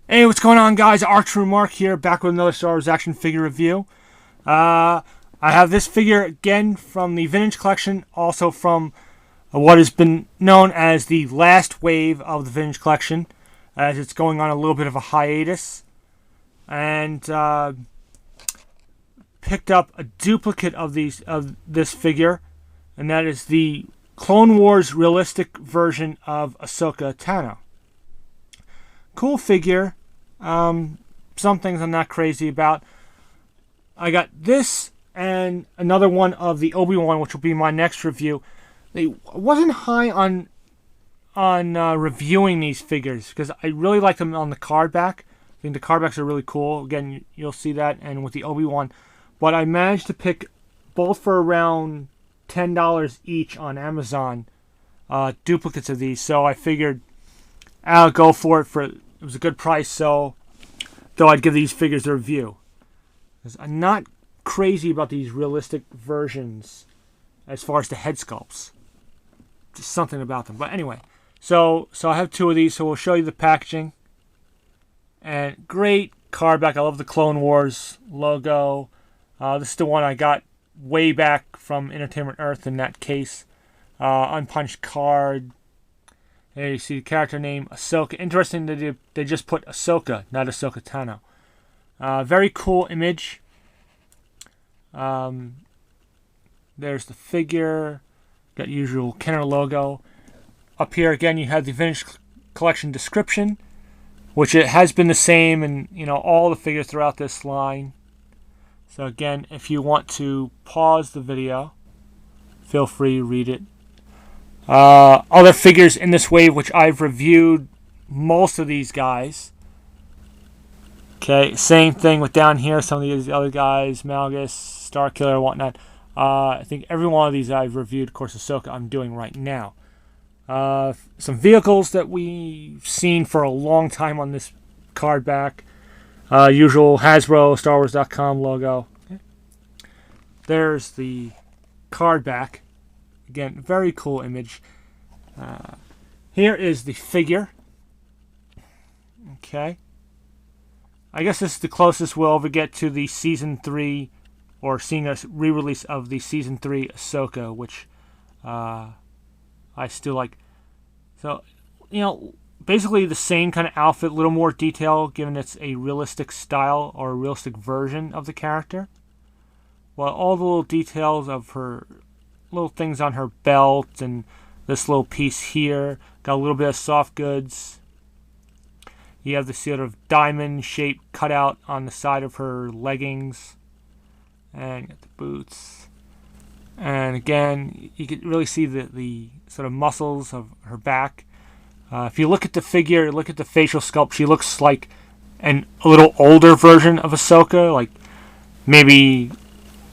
Hey, what's going on, guys? Archer Mark here, back with another Star Wars action figure review. I have this figure again from the Vintage Collection, also from what has been known as the last wave of the Vintage Collection, as it's going on a little bit of a hiatus. And picked up a duplicate of this figure, and that is the Clone Wars realistic version of Ahsoka Tano. Cool figure. Some things I'm not crazy about. I got this and another one of the Obi-Wan, which will be my next review. I wasn't high on reviewing these figures because I really like them on the card back. I think the card backs are really cool. Again, you'll see that, and with the Obi-Wan. But I managed to pick both for around $10 each on Amazon, duplicates of these. So I figured I'll go for it. It was a good price, so though I'd give these figures a review. Because I'm not crazy about these realistic versions as far as the head sculpts. Just something about them. But anyway, so I have two of these, so we'll show you the packaging. And great card back. I love the Clone Wars logo. This is the one I got way back from Entertainment Earth in that case. Unpunched card. There you see the character name, Ahsoka. Interesting that they just put Ahsoka, not Ahsoka Tano. Very cool image. There's the figure. Got usual Kenner logo. Up here again you have the Vintage Collection description, which it has been the same in all the figures throughout this line. So again, if you want to pause the video, feel free to read it. Other figures in this wave, which I've reviewed most of these guys. Okay, same thing with down here. Some of these other guys, Malgus, Starkiller, and whatnot. I think every one of these I've reviewed. Of course, Ahsoka I'm doing right now. Some vehicles that we've seen for a long time on this card back. Usual Hasbro, StarWars.com logo. Okay. There's the card back. Again, very cool image. Here is the figure. Okay. I guess this is the closest we'll ever get to the Season 3, or seeing a re-release of the Season 3 Ahsoka, which I still like. So, basically the same kind of outfit, a little more detail, given it's a realistic style or a realistic version of the character. Well, all the little details of her little things on her belt and this little piece here. Got a little bit of soft goods. You have the sort of diamond shaped cutout on the side of her leggings. And you got the boots. And again, you can really see the sort of muscles of her back. If you look at the figure, look at the facial sculpt, she looks like a little older version of Ahsoka. Like maybe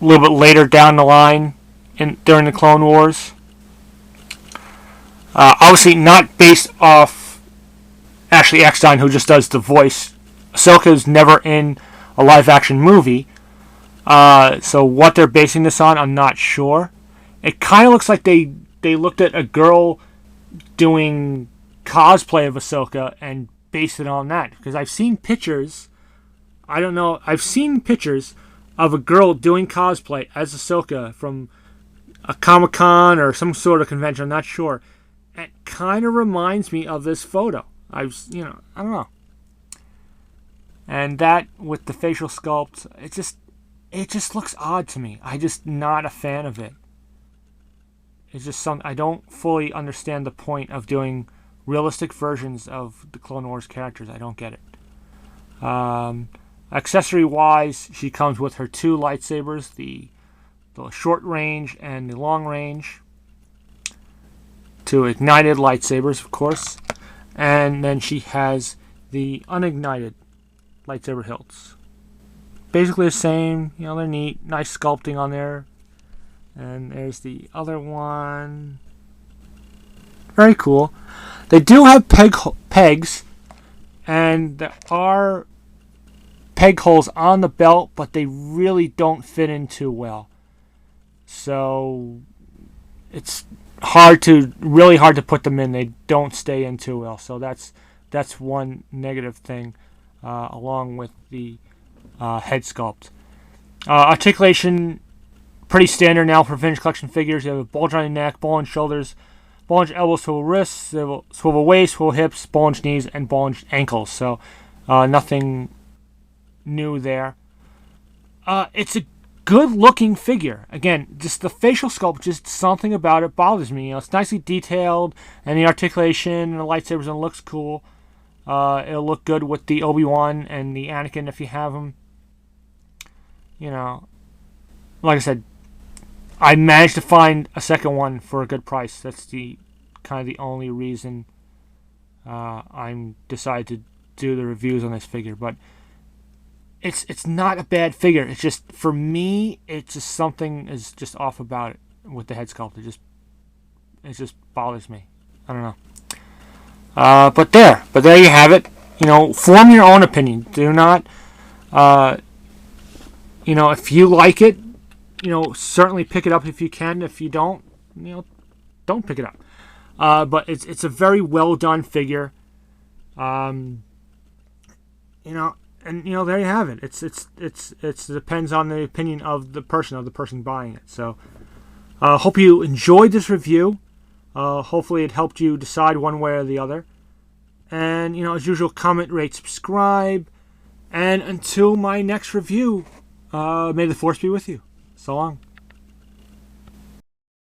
a little bit later down the line during the Clone Wars. Obviously not based off Ashley Eckstein, who just does the voice. Ahsoka's never in a live-action movie. So what they're basing this on, I'm not sure. It kind of looks like they looked at a girl doing cosplay of Ahsoka and based it on that. Because I've seen pictures, I've seen pictures of a girl doing cosplay as Ahsoka from a Comic-Con or some sort of convention, I'm not sure. It kind of reminds me of this photo. I don't know. And that with the facial sculpt, it just looks odd to me. I'm just not a fan of it. It's just I don't fully understand the point of doing realistic versions of the Clone Wars characters. I don't get it. Accessory-wise, she comes with her two lightsabers, the short range and the long range. Two ignited lightsabers, of course. And then she has the unignited lightsaber hilts. Basically the same, they're neat. Nice sculpting on there. And there's the other one. Very cool. They do have pegs, and there are peg holes on the belt, but they really don't fit in too well. So it's really hard to put them in. They don't stay in too well. So that's one negative thing. along with the head sculpt. Articulation, pretty standard now for vintage collection figures. You have a bulge on your neck, bulge shoulders, bulge elbows, swivel wrists, swivel waist, swivel hips, bulge knees, and bulge ankles. So nothing new there. It's a good-looking figure. Again, just the facial sculpt, just something about it bothers me. It's nicely detailed, and the articulation and the lightsabers, and it looks cool. It'll look good with the Obi-Wan and the Anakin if you have them. Like I said, I managed to find a second one for a good price. That's the kind of the only reason I'm decided to do the reviews on this figure. But it's not a bad figure. It's just, for me, it's just something is just off about it with the head sculpt. It just bothers me. I don't know. But there you have it. Form your own opinion. Do not, if you like it, certainly pick it up if you can. If you don't, don't pick it up. But it's a very well done figure. And there you have it. It depends on the opinion of the person buying it. So, hope you enjoyed this review. Hopefully it helped you decide one way or the other. And, as usual, comment, rate, subscribe. And until my next review, may the Force be with you. So long.